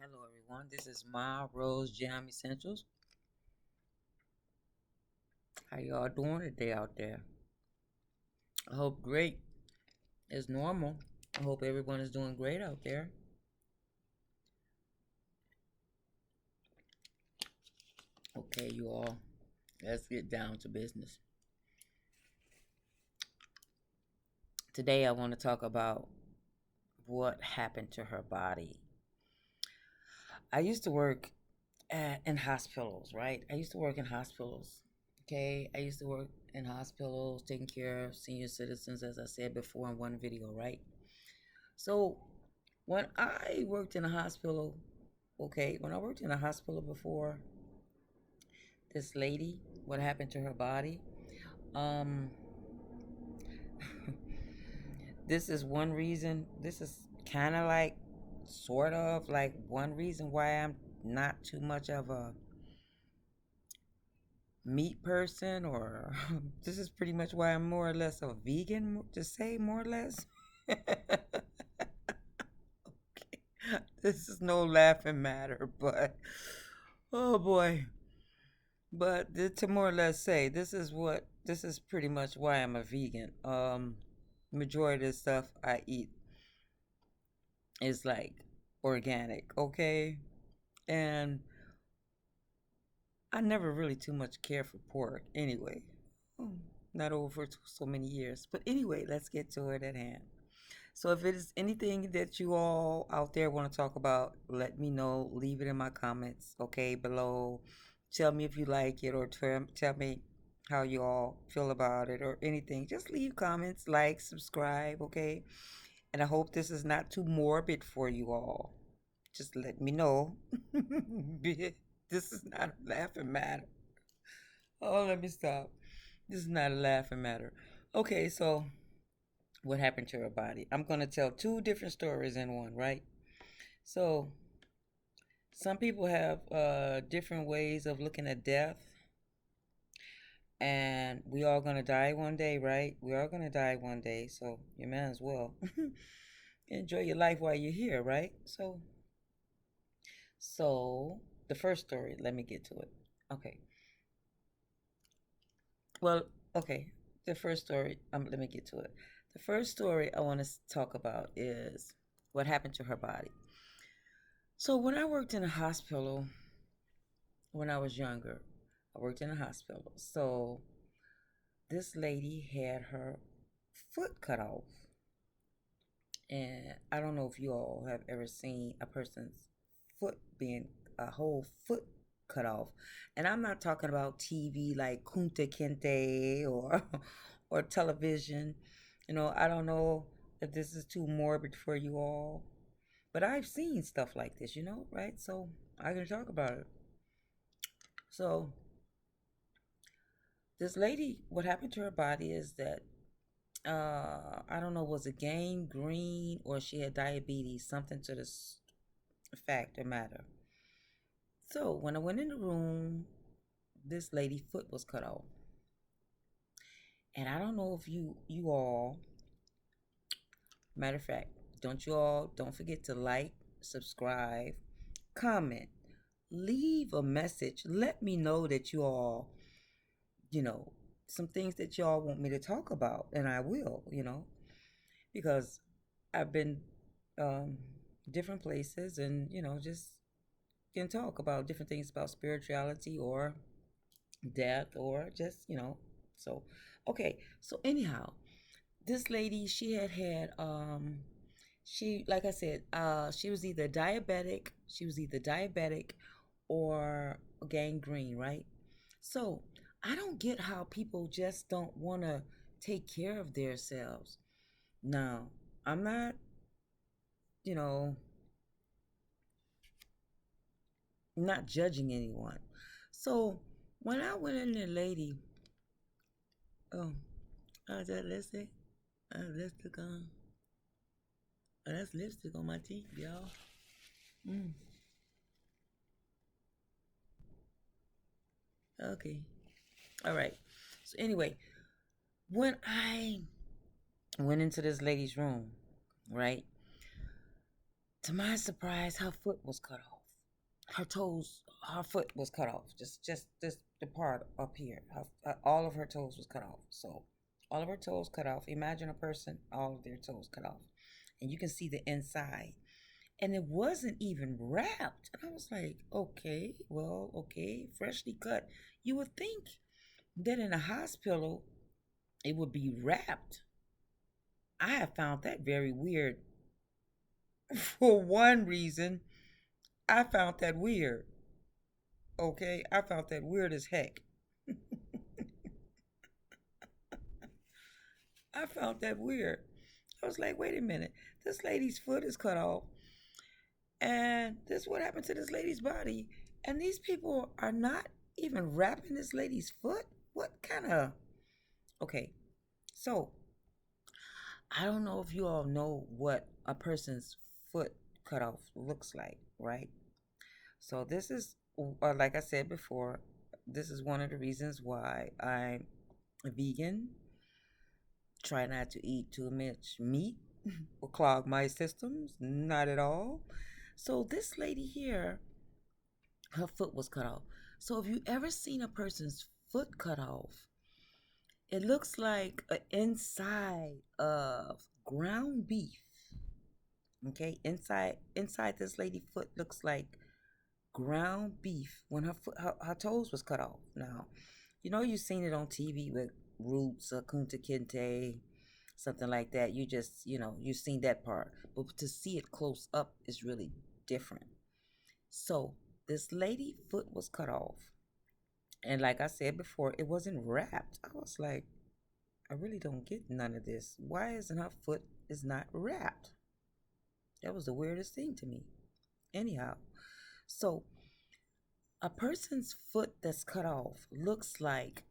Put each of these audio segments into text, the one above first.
Hello everyone, this is Ma Rose Jam Essentials. How y'all doing today out there? I hope great is normal. I hope everyone is doing great out there. Okay, you all, let's get down to business. Today I want to talk about what happened to her body. I used to work in hospitals, right? I used to work in hospitals. Okay, I used to work in hospitals taking care of senior citizens, as I said before in one video, right? So when I worked in a hospital, okay, when I worked in a hospital before, this lady, what happened to her body? Um, this is one reason. This is kind of like, sort of like one reason why I'm not too much of a meat person, or this is pretty much why I'm more or less a vegan, to say more or less. This is no laughing matter, but oh boy. But to more or less say, this is pretty much why I'm a vegan. Majority of the stuff I eat is like organic, okay? And I never really too much care for pork anyway. Hmm, Not over so many years. But anyway, let's get to it at hand. So if it is anything that you all out there want to talk about, let me know. Leave it in my comments, okay, below. Tell me if you like it, or tell me how you all feel about it, or anything. Just leave comments, like, subscribe, okay? And I hope this is not too morbid for you all. Just let me know. This is not a laughing matter. Oh, let me stop. This is not a laughing matter. Okay, so what happened to her body? I'm going to tell two different stories in one, right? So, some people have different ways of looking at death, and we all going to die one day, right? We are going to die one day, so you might as well enjoy your life while you're here, right? So the first story, let me get to it. Okay. Well, okay. The first story, let me get to it. The first story I want to talk about is what happened to her body. So when I worked in a hospital when I was younger, I worked in a hospital. So this lady had her foot cut off. And I don't know if you all have ever seen a person's foot being, a whole foot cut off. And I'm not talking about TV like Kunta Kinte or or television. I don't know if this is too morbid for you all, but I've seen stuff like this, right? So I can talk about it. So this lady, what happened to her body is that I don't know, was it gangrene or she had diabetes, something to this fact or matter. So when I went in the room, this lady foot was cut off. And I don't know if you all, matter of fact, don't forget to like, subscribe, comment, leave a message. Let me know that you all, you know, some things that y'all want me to talk about, and I will, because I've been um, different places, and just can talk about different things about spirituality or death, or just So, okay. So anyhow, this lady, she, like I said, she was either diabetic or gangrene, right? So I don't get how people just don't want to take care of themselves. Now, I'm not, you know, not judging anyone. So when I went in there, lady, oh, how's that lipstick? Lipstick on. Oh, that's lipstick on my teeth, y'all. Mm, okay. All right. So anyway, when I went into this lady's room, right? To my surprise, her foot was cut off. her toes, her foot was cut off. Just this the part up here. All of her toes was cut off. So all of her toes cut off. Imagine a person, all of their toes cut off, and you can see the inside. And it wasn't even wrapped. And I was like, okay, well, okay, freshly cut. You would think that in a hospital it would be wrapped. I have found that very weird. For one reason, I found that weird. Okay, I found that weird as heck. I found that weird. I was like, wait a minute, this lady's foot is cut off, and this what happened to this lady's body, and these people are not even wrapping this lady's foot. What kind of? Okay, so I don't know if you all know what a person's foot cut off looks like, right? So this is, like I said before, this is one of the reasons why I'm a vegan. Try not to eat too much meat or clog my systems. Not at all. So this lady here, her foot was cut off. So if you ever seen a person's foot cut off, it looks like an inside of ground beef. Okay, inside this lady foot looks like ground beef when her toes was cut off. Now, you've seen it on TV with Roots or Kunta Kinte, something like that. You just, you've seen that part. But to see it close up is really different. So this lady foot was cut off. And like I said before, it wasn't wrapped. I was like, I really don't get none of this. Why isn't her foot is not wrapped? That was the weirdest thing to me. Anyhow, so a person's foot that's cut off looks like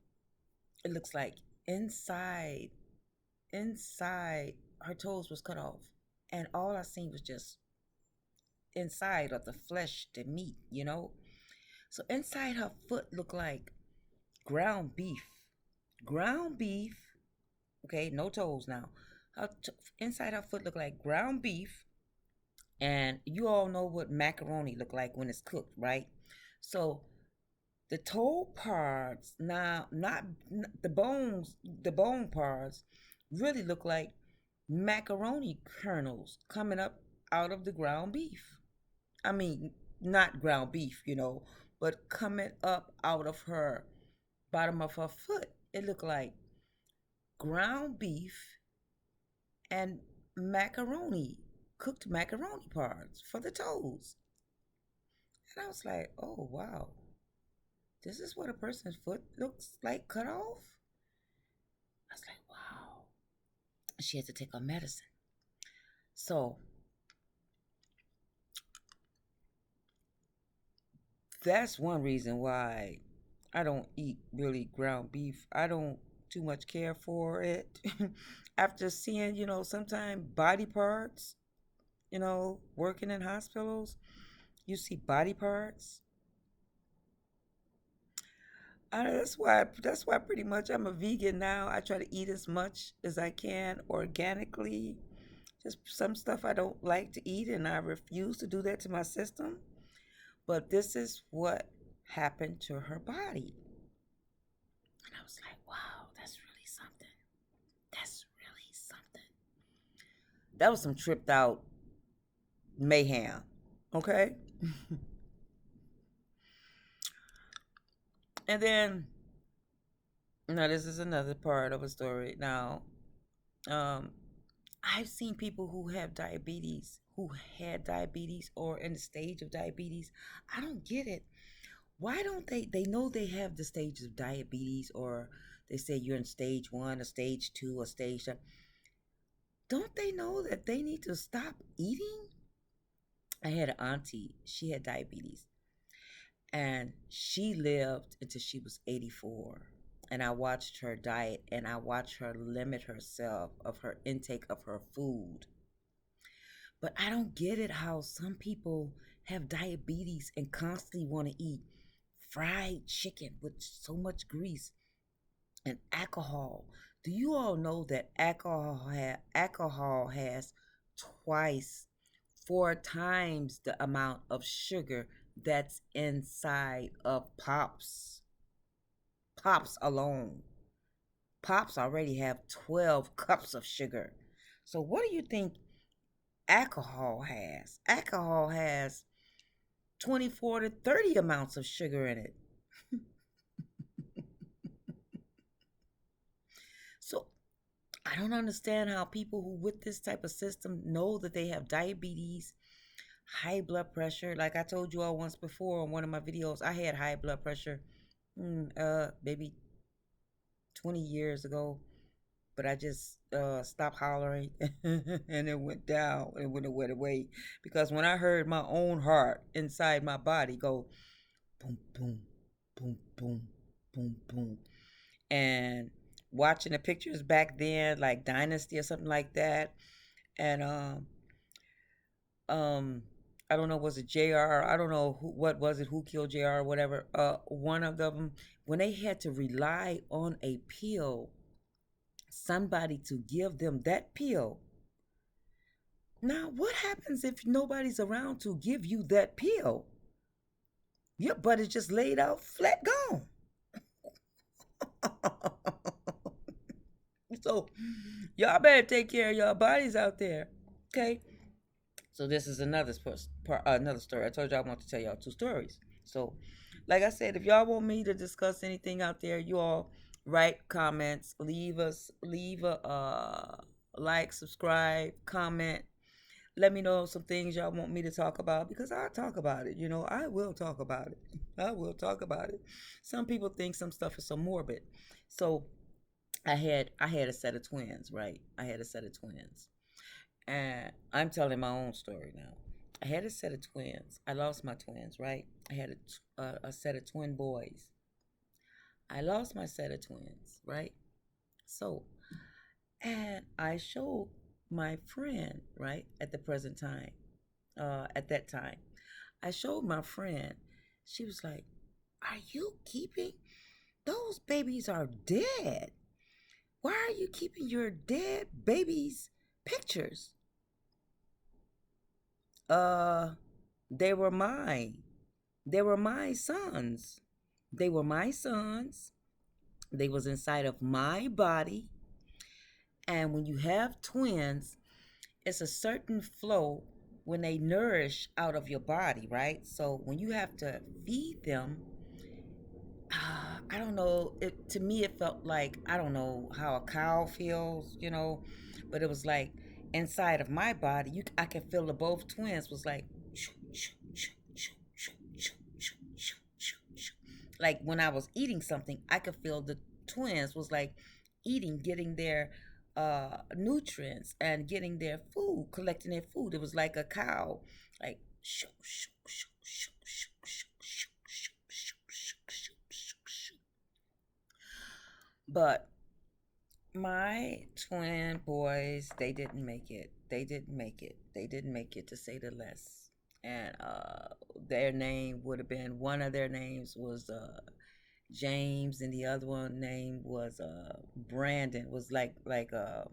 inside her toes was cut off, and all I seen was just inside of the flesh, the meat. So inside her foot looked like ground beef. Ground beef. Okay, no toes now. Inside her foot looked like ground beef, and you all know what macaroni look like when it's cooked, right? So the toe parts now, not the bones, the bone parts really look like macaroni kernels coming up out of the ground beef. I mean, not ground beef, but coming up out of her bottom of her foot. It looked like ground beef and macaroni, cooked macaroni parts for the toes. And I was like, oh, wow, this is what a person's foot looks like cut off? I was like, wow. She had to take her medicine. So that's one reason why I don't eat really ground beef. I don't too much care for it. After seeing, sometimes body parts, working in hospitals, you see body parts. That's why pretty much I'm a vegan now. I try to eat as much as I can organically. Just some stuff I don't like to eat, and I refuse to do that to my system. But this is what happened to her body. And I was like, wow, that's really something. That's really something. That was some tripped out mayhem. Okay? And then, now this is another part of a story. Now, um, I've seen people who have diabetes, who had diabetes or in the stage of diabetes. I don't get it. Why don't they know they have the stage of diabetes, or they say you're in stage one or stage two or stage three. Don't they know that they need to stop eating? I had an auntie, she had diabetes, and she lived until she was 84. And I watched her diet, and I watched her limit herself of her intake of her food. But I don't get it how some people have diabetes and constantly want to eat fried chicken with so much grease and alcohol. Do you all know that alcohol has twice, 4 times the amount of sugar that's inside of Pops. Pops alone. Pops already have 12 cups of sugar. So what do you think alcohol has? Alcohol has 24 to 30 amounts of sugar in it. So I don't understand how people who with this type of system know that they have diabetes, high blood pressure. Like I told you all once before on one of my videos, I had high blood pressure, maybe 20 years ago, but I just stopped hollering and it went down and when it went away. Because when I heard my own heart inside my body go boom, boom, boom, boom, boom, boom, and watching the pictures back then, like Dynasty or something like that, and um, I don't know, was it JR? I don't know what was it, who killed JR or whatever. One of them, when they had to rely on a pill, somebody to give them that pill. Now, what happens if nobody's around to give you that pill? Your butt is just laid out flat gone. So, y'all better take care of y'all bodies out there, okay? So this is another story. I told y'all I want to tell y'all two stories. So, like I said, if y'all want me to discuss anything out there, you all write comments, leave a like, subscribe, comment. Let me know some things y'all want me to talk about because I'll talk about it. I will talk about it. I will talk about it. Some people think some stuff is so morbid. So I had a set of twins, right? I had a set of twins. And I'm telling my own story now. I had a set of twins. I lost my twins, right? I had a set of twin boys. I lost my set of twins, right? So, and I showed my friend, right, at the present time, at that time, I showed my friend. She was like, "Are you keeping? Those babies are dead. Why are you keeping your dead babies' pictures?" Uh, they were mine. They were my sons. They were my sons. They was inside of my body. And when you have twins, it's a certain flow when they nourish out of your body, right? So when you have to feed them, I don't know. To me, it felt like I don't know how a cow feels, but it was like inside of my body. I could feel the both twins was like, like when I was eating something, I could feel the twins was like eating, getting their nutrients and getting their food, collecting their food. It was like a cow, like but my twin boys, they didn't make it. They didn't make it. They didn't make it, to say the less. And their name would have been, one of their names was James, and the other one name was Brandon. Was like uh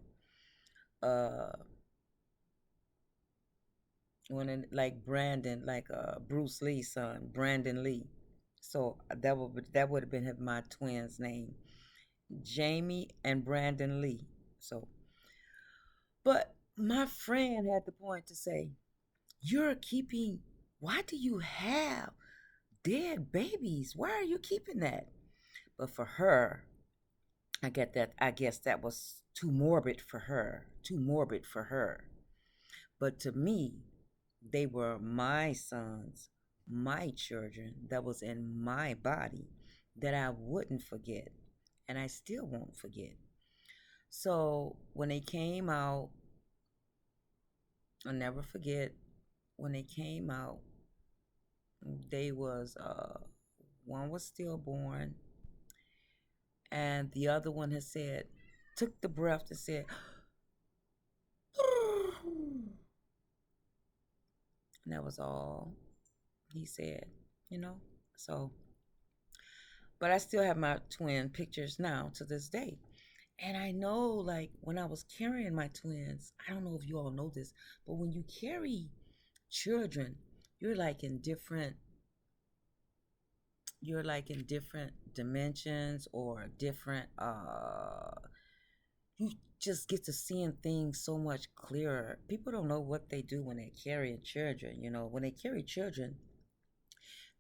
like Brandon, like Bruce Lee's son, Brandon Lee. So that would have been my twins' name, Jamie and Brandon Lee. So, but my friend had the point to say, "You're keeping. Why do you have dead babies? Why are you keeping that?" But for her, I get that. I guess that was too morbid for her. Too morbid for her. But to me, they were my sons, my children that was in my body that I wouldn't forget. And I still won't forget. So when they came out, I'll never forget when they came out, they was one was stillborn and the other one had said, took the breath and said, and that was all he said, you know? So, but I still have my twin pictures now to this day. And I know, like, when I was carrying my twins, I don't know if you all know this, but when you carry children, you're like in different. you're like in different dimensions or different you just get to seeing things so much clearer. People don't know what they do when they're carrying children. When they carry children,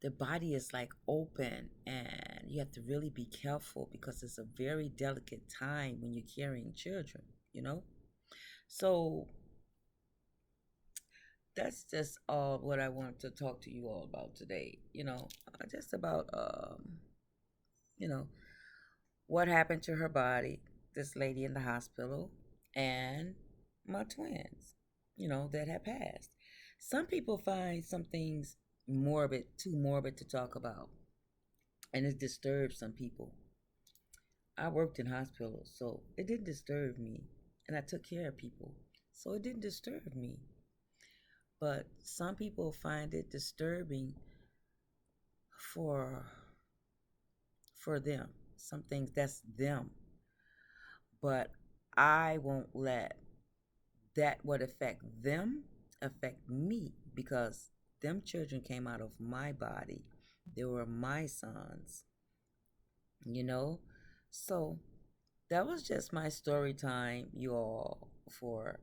the body is like open, and you have to really be careful because it's a very delicate time when you're carrying children, you know? So that's just all what I wanted to talk to you all about today. Just about you know, what happened to her body, this lady in the hospital, and my twins, that had passed. Some people find some things morbid, too morbid to talk about, and it disturbs some people. I worked in hospitals, so it didn't disturb me, and I took care of people, so it didn't disturb me. But some people find it disturbing for for them. Some things that's them. But I won't let that what affect them affect me because them children came out of my body. They were my sons, you know? So that was just my story time, you all, for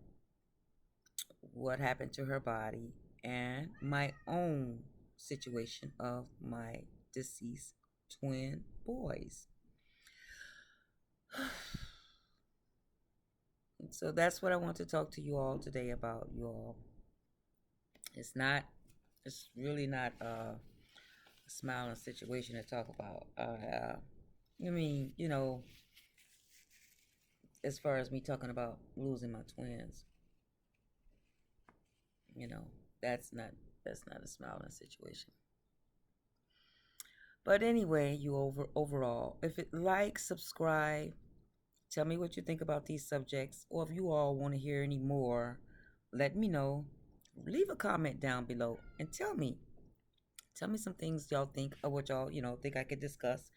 what happened to her body and my own situation of my deceased twin boys. So that's what I want to talk to you all today about, you all. It's not, it's really not a smiling situation to talk about. I mean, as far as me talking about losing my twins, you know, that's not that's not a smiling situation. But anyway, overall, if it like, subscribe, tell me what you think about these subjects, or if you all want to hear any more, let me know. Leave a comment down below and tell me some things y'all think of what y'all think I could discuss.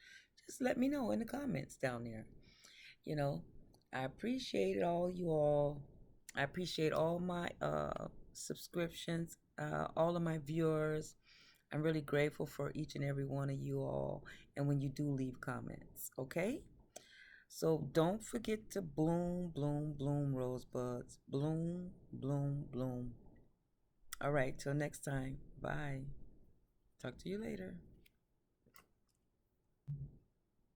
Just let me know in the comments down there. You know, I appreciate it all, you all. I appreciate all my subscriptions, all of my viewers. I'm really grateful for each and every one of you all. And when you do leave comments, okay? So don't forget to bloom, bloom, bloom, rosebuds. Bloom, bloom, bloom. All right, till next time. Bye. Talk to you later.